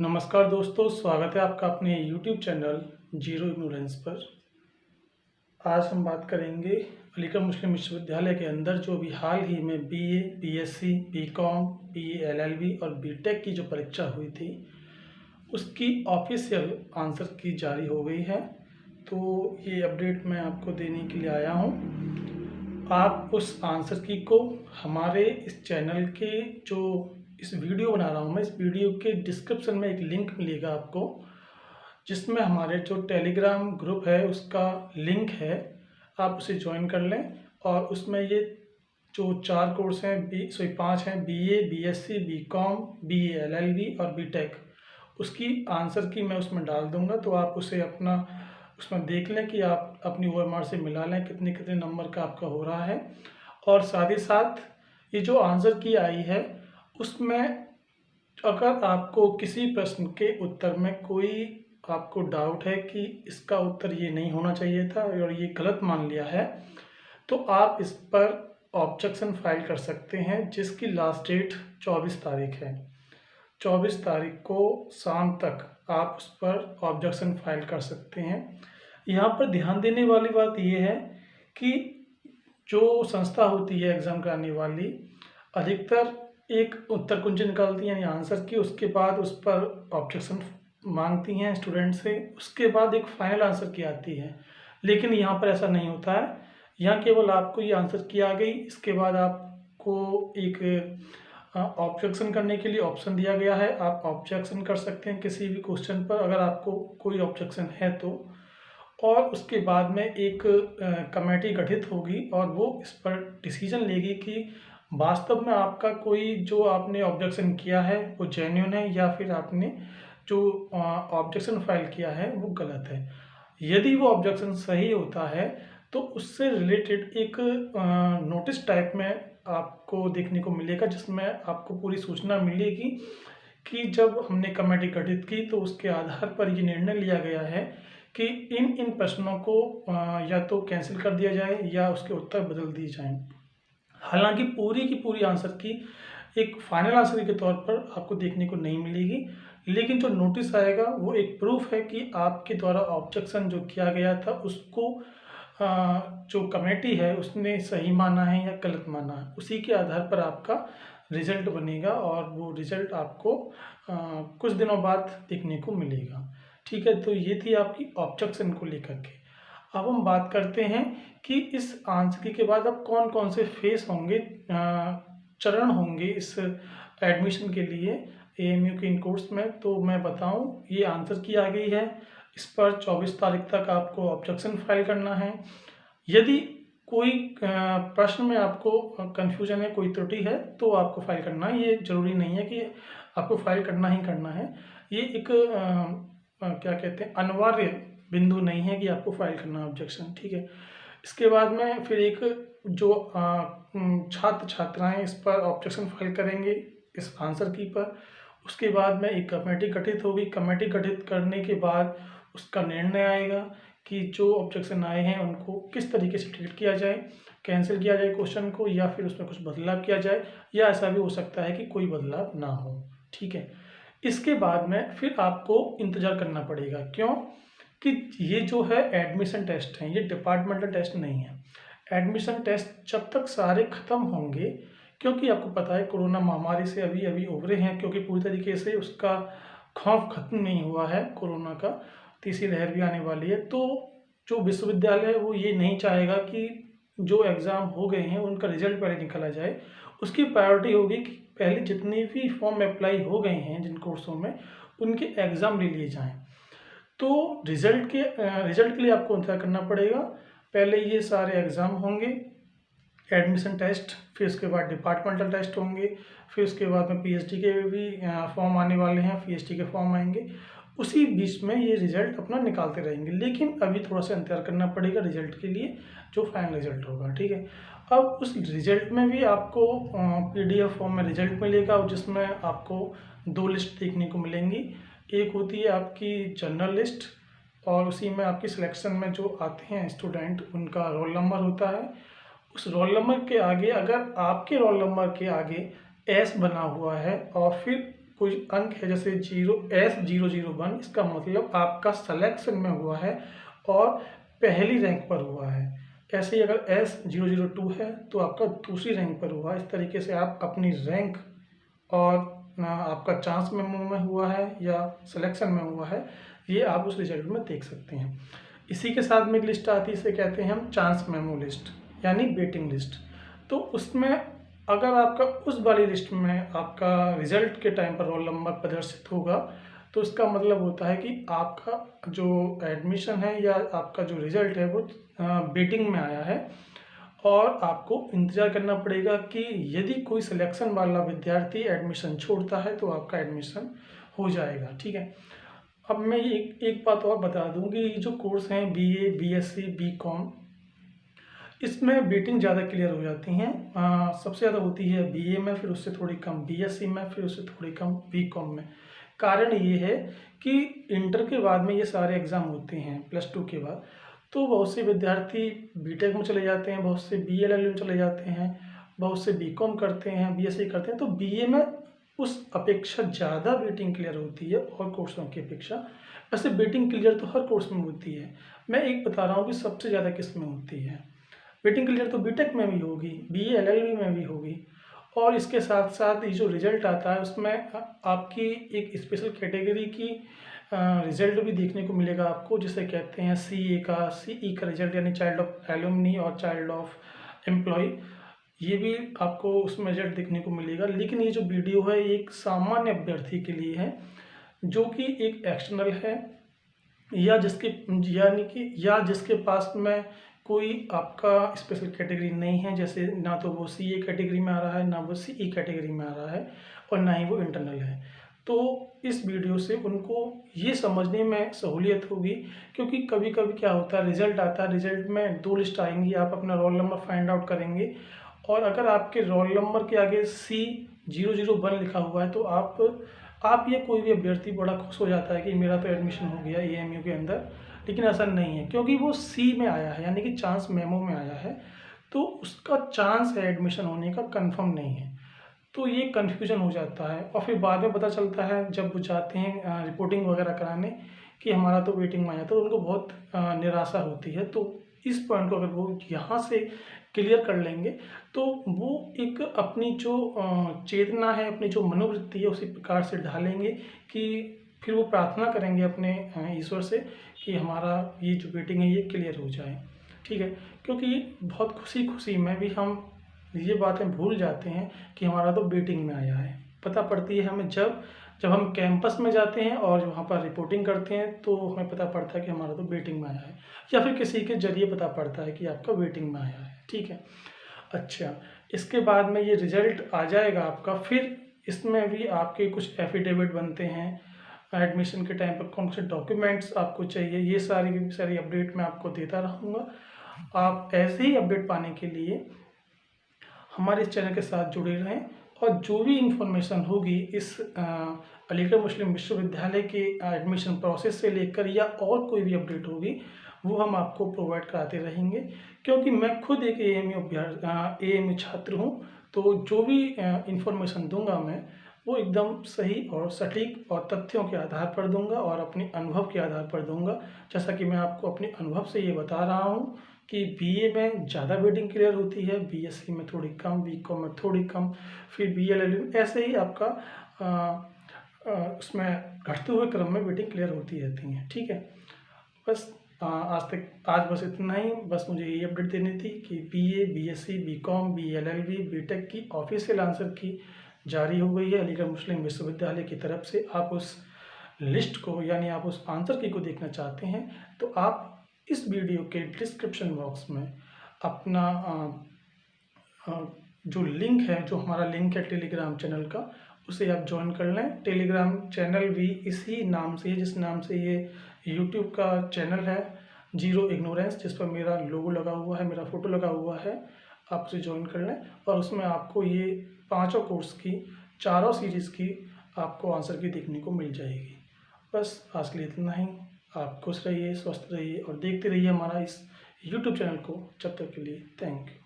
नमस्कार दोस्तों, स्वागत है आपका अपने YouTube चैनल जीरो इग्नोरेंस पर। आज हम बात करेंगे अलीगढ़ मुस्लिम विश्वविद्यालय के अंदर जो अभी हाल ही में BA, BSc, BCom, BA LLB और BTech की जो परीक्षा हुई थी उसकी ऑफिशियल आंसर की जारी हो गई है। तो ये अपडेट मैं आपको देने के लिए आया हूँ। आप उस आंसर की को हमारे इस चैनल के जो इस वीडियो बना रहा हूँ मैं, इस वीडियो के डिस्क्रिप्शन में एक लिंक मिलेगा आपको, जिसमें हमारे जो टेलीग्राम ग्रुप है उसका लिंक है। आप उसे ज्वाइन कर लें और उसमें ये जो 4 कोर्स हैं 5 हैं, BA, BSc, BCom, BA LLB और BTech, उसकी आंसर की मैं उसमें डाल दूंगा। तो आप उसे अपना उसमें देख लें कि आप अपनी OMR से मिला लें कितने कितने नंबर का आपका हो रहा है। और साथ ही साथ ये जो आंसर की आई है उसमें अगर आपको किसी प्रश्न के उत्तर में कोई आपको डाउट है कि इसका उत्तर ये नहीं होना चाहिए था और ये गलत मान लिया है, तो आप इस पर ऑब्जेक्शन फाइल कर सकते हैं, जिसकी लास्ट डेट 24 तारीख है। 24 तारीख को शाम तक आप उस पर ऑब्जेक्शन फाइल कर सकते हैं। यहाँ पर ध्यान देने वाली बात यह है कि जो संस्था होती है एग्ज़ाम कराने वाली, अधिकतर एक उत्तर कुंजी निकालती हैं यानी आंसर की, उसके बाद उस पर ऑब्जेक्शन मांगती हैं स्टूडेंट से, उसके बाद एक फाइनल आंसर की आती है। लेकिन यहाँ पर ऐसा नहीं होता है। यहाँ केवल आपको ये आंसर की आ गई, इसके बाद आपको एक ऑब्जेक्शन करने के लिए ऑप्शन दिया गया है। आप ऑब्जेक्शन कर सकते हैं किसी भी क्वेश्चन पर अगर आपको कोई ऑब्जेक्शन है तो। और उसके बाद में एक कमेटी गठित होगी और वो इस पर डिसीजन लेगी कि वास्तव में आपका कोई जो आपने ऑब्जेक्शन किया है वो जेन्युइन है या फिर आपने जो ऑब्जेक्शन फाइल किया है वो गलत है। यदि वो ऑब्जेक्शन सही होता है तो उससे रिलेटेड एक नोटिस टाइप में आपको देखने को मिलेगा, जिसमें आपको पूरी सूचना मिलेगी कि जब हमने कमेटी गठित की तो उसके आधार पर ये निर्णय लिया गया है कि इन प्रश्नों को या तो कैंसिल कर दिया जाए या उसके उत्तर बदल दिए जाएं। हालांकि पूरी की पूरी आंसर की एक फाइनल आंसर के तौर पर आपको देखने को नहीं मिलेगी, लेकिन जो नोटिस आएगा वो एक प्रूफ है कि आपके द्वारा ऑब्जेक्शन जो किया गया था उसको जो कमेटी है उसने सही माना है या गलत माना है। उसी के आधार पर आपका रिजल्ट बनेगा और वो रिजल्ट आपको कुछ दिनों बाद देखने को मिलेगा। ठीक है, तो ये थी आपकी ऑब्जेक्शन को लेकर के। अब हम बात करते हैं कि इस आंसर की के बाद अब कौन कौन से फेस होंगे, चरण होंगे इस एडमिशन के लिए AMU के इन कोर्स में। तो मैं बताऊं, ये आंसर की आ गई है, इस पर 24 तारीख तक आपको ऑब्जेक्शन फाइल करना है। यदि कोई प्रश्न में आपको कन्फ्यूजन है, कोई त्रुटि है, तो आपको फाइल करना है। ये जरूरी नहीं है कि आपको फाइल करना ही करना है। ये एक क्या कहते हैं, अनिवार्य बिंदु नहीं है कि आपको फाइल करना ऑब्जेक्शन। ठीक है, इसके बाद में फिर एक जो छात्र छात्राएं इस पर ऑब्जेक्शन फाइल करेंगे इस आंसर की पर। उसके बाद में एक कमेटी गठित होगी। कमेटी गठित करने के बाद उसका निर्णय आएगा कि जो ऑब्जेक्शन आए हैं उनको किस तरीके से ट्रीट किया जाए, कैंसिल किया जाए क्वेश्चन को या फिर उसमें कुछ बदलाव किया जाए, या ऐसा भी हो सकता है कि कोई बदलाव ना हो। ठीक है, इसके बाद में फिर आपको इंतज़ार करना पड़ेगा। क्यों कि ये जो है एडमिशन टेस्ट हैं, ये डिपार्टमेंटल टेस्ट नहीं है। एडमिशन टेस्ट जब तक सारे ख़त्म होंगे, क्योंकि आपको पता है कोरोना महामारी से अभी अभी उभरे हैं, क्योंकि पूरी तरीके से उसका खौफ ख़त्म नहीं हुआ है कोरोना का, तीसरी लहर भी आने वाली है। तो जो विश्वविद्यालय है वो ये नहीं चाहेगा कि जो एग्ज़ाम हो गए हैं उनका रिजल्ट पहले निकला जाए। उसकी प्रायोरिटी होगी कि पहले जितने भी फॉर्म अप्लाई हो गए हैं जिन कोर्सों में, उनके एग्ज़ाम ले लिए जाएँ। तो रिजल्ट के लिए आपको इंतज़ार करना पड़ेगा। पहले ये सारे एग्ज़ाम होंगे, एडमिशन टेस्ट, फिर उसके बाद डिपार्टमेंटल टेस्ट होंगे, फिर उसके बाद में PhD के भी फॉर्म आने वाले हैं, PhD के फॉर्म आएंगे। उसी बीच में ये रिज़ल्ट अपना निकालते रहेंगे, लेकिन अभी थोड़ा सा इंतज़ार करना पड़ेगा रिज़ल्ट के लिए, जो फाइनल रिज़ल्ट होगा। ठीक है, अब उस रिज़ल्ट में भी आपको PDF फॉर्म में रिज़ल्ट मिलेगा, जिसमें आपको 2 लिस्ट देखने को मिलेंगी। एक होती है आपकी जनरल लिस्ट और उसी में आपकी सिलेक्शन में जो आते हैं स्टूडेंट उनका रोल नंबर होता है। उस रोल नंबर के आगे, अगर आपके रोल नंबर के आगे S बना हुआ है और फिर कोई अंक है जैसे 0S001, इसका मतलब आपका सिलेक्शन में हुआ है और पहली रैंक पर हुआ है। ऐसे ही अगर S002 है तो आपका दूसरी रैंक पर हुआ। इस तरीके से आप अपनी रैंक और आपका चांस मेमो में हुआ है या सिलेक्शन में हुआ है, ये आप उस रिजल्ट में देख सकते हैं। इसी के साथ में एक लिस्ट आती है, इसे कहते हैं हम चांस मेमो लिस्ट यानी वेटिंग लिस्ट। तो उसमें अगर आपका उस वाली लिस्ट में आपका रिजल्ट के टाइम पर रोल नंबर प्रदर्शित होगा तो इसका मतलब होता है कि आपका जो एडमिशन है या आपका जो रिजल्ट है वो वेटिंग में आया है और आपको इंतज़ार करना पड़ेगा कि यदि कोई सिलेक्शन वाला विद्यार्थी एडमिशन छोड़ता है तो आपका एडमिशन हो जाएगा। ठीक है, अब मैं एक बात और बता दूं कि ये जो कोर्स हैं BA, BSc, BCom, इसमें वेटिंग ज़्यादा क्लियर हो जाती हैं। सबसे ज़्यादा होती है BA में, फिर उससे थोड़ी कम BSc में, फिर उससे थोड़ी कम BCom में। कारण ये है कि इंटर के बाद में ये सारे एग्ज़ाम होते हैं +2 के बाद, तो बहुत से विद्यार्थी बीटेक में चले जाते हैं, बहुत से BLL में चले जाते हैं, बहुत से BCom करते हैं, BSc करते हैं। तो BA में उस अपेक्षा ज़्यादा वेटिंग क्लियर होती है और कोर्सों की अपेक्षा। वैसे वेटिंग क्लियर तो हर कोर्स में होती है, मैं एक बता रहा हूँ कि सबसे ज़्यादा किस में होती है। वेटिंग क्लियर तो बीटेक में भी होगी, BA LLB में भी होगी, और इसके साथ साथ ये जो रिजल्ट आता है उसमें आपकी एक स्पेशल कैटेगरी की रिजल्ट भी देखने को मिलेगा आपको, जिसे कहते हैं CE का रिजल्ट, यानी चाइल्ड ऑफ एलुमनी और चाइल्ड ऑफ एम्प्लॉय। ये भी आपको उसमें रिजल्ट देखने को मिलेगा। लेकिन ये जो वीडियो है एक सामान्य अभ्यर्थी के लिए है जो कि एक एक्सटर्नल है या जिसके पास में कोई आपका स्पेशल कैटेगरी नहीं है, जैसे ना तो वो CA कैटेगरी में आ रहा है, ना वो CE कैटेगरी में आ रहा है, और ना ही वो इंटरनल है। तो इस वीडियो से उनको ये समझने में सहूलियत होगी, क्योंकि कभी कभी क्या होता है, रिजल्ट आता है, रिजल्ट में 2 लिस्ट आएंगी, आप अपना रोल नंबर फाइंड आउट करेंगे और अगर आपके रोल नंबर के आगे C001 लिखा हुआ है तो आप ये कोई भी अभ्यर्थी बड़ा खुश हो जाता है कि मेरा तो एडमिशन हो गया AMU के अंदर। लेकिन ऐसा नहीं है, क्योंकि वो C में आया है यानी कि चांस मेमो में आया है, तो उसका चांस है एडमिशन होने का, कंफर्म नहीं है। तो ये कन्फ्यूजन हो जाता है और फिर बाद में पता चलता है जब वो जाते हैं रिपोर्टिंग वगैरह कराने कि हमारा तो वेटिंग में आया, तो उनको बहुत निराशा होती है। तो इस पॉइंट को अगर वो यहाँ से क्लियर कर लेंगे तो वो एक अपनी जो चेतना है, अपनी जो मनोवृत्ति है उसी प्रकार से ढालेंगे कि फिर वो प्रार्थना करेंगे अपने ईश्वर से कि हमारा ये जो वेटिंग है ये क्लियर हो जाए। ठीक है, क्योंकि बहुत खुशी खुशी में भी हम ये बातें भूल जाते हैं कि हमारा तो वेटिंग में आया है। पता पड़ती है हमें जब हम कैंपस में जाते हैं और वहाँ पर रिपोर्टिंग करते हैं तो हमें पता पड़ता है कि हमारा तो वेटिंग में आया है, या फिर किसी के जरिए पता पड़ता है कि आपका वेटिंग में आया है। ठीक है, अच्छा, इसके बाद में ये रिजल्ट आ जाएगा आपका, फिर इसमें भी आपके कुछ एफिडेविट बनते हैं, एडमिशन के टाइम पर कौन से डॉक्यूमेंट्स आपको चाहिए, ये सारी की सारी अपडेट मैं आपको देता रहूँगा। आप ऐसे ही अपडेट पाने के लिए हमारे इस चैनल के साथ जुड़े रहें और जो भी इंफॉर्मेशन होगी इस अलीगढ़ मुस्लिम विश्वविद्यालय के एडमिशन प्रोसेस से लेकर या और कोई भी अपडेट होगी वो हम आपको प्रोवाइड कराते रहेंगे, क्योंकि मैं खुद एक AMU छात्र हूँ। तो जो भी इंफॉर्मेशन दूंगा मैं वो एकदम सही और सटीक और तथ्यों के आधार पर दूंगा और अपने अनुभव के आधार पर दूंगा। जैसा कि मैं आपको अपने अनुभव से ये बता रहा हूँ कि BA में ज़्यादा वेटिंग क्लियर होती है, BSc में थोड़ी कम, BCom में थोड़ी कम, फिर BLL ऐसे ही आपका उसमें घटते हुए क्रम में वेटिंग क्लियर होती रहती हैं। ठीक है, बस आज बस इतना ही। बस मुझे ये अपडेट देनी थी कि BA, BSc, BCom, BLLB, BTech की ऑफिशियल आंसर की जारी हो गई है अलीगढ़ मुस्लिम विश्वविद्यालय की तरफ से। आप उस लिस्ट को यानी आप उस आंसर की को देखना चाहते हैं तो आप इस वीडियो के डिस्क्रिप्शन बॉक्स में अपना जो लिंक है, जो हमारा लिंक है टेलीग्राम चैनल का, उसे आप ज्वाइन कर लें। टेलीग्राम चैनल भी इसी नाम से है जिस नाम से ये यूट्यूब का चैनल है, जीरो इग्नोरेंस, जिस पर मेरा लोगो लगा हुआ है, मेरा फ़ोटो लगा हुआ है। आप उसे ज्वाइन कर लें और उसमें आपको ये 5 कोर्स की 4 सीरीज़ की आपको आंसर की देखने को मिल जाएगी। बस आज के लिए इतना ही। आप खुश रहिए, स्वस्थ रहिए और देखते रहिए हमारा इस यूट्यूब चैनल को। जब तक के लिए थैंक यू।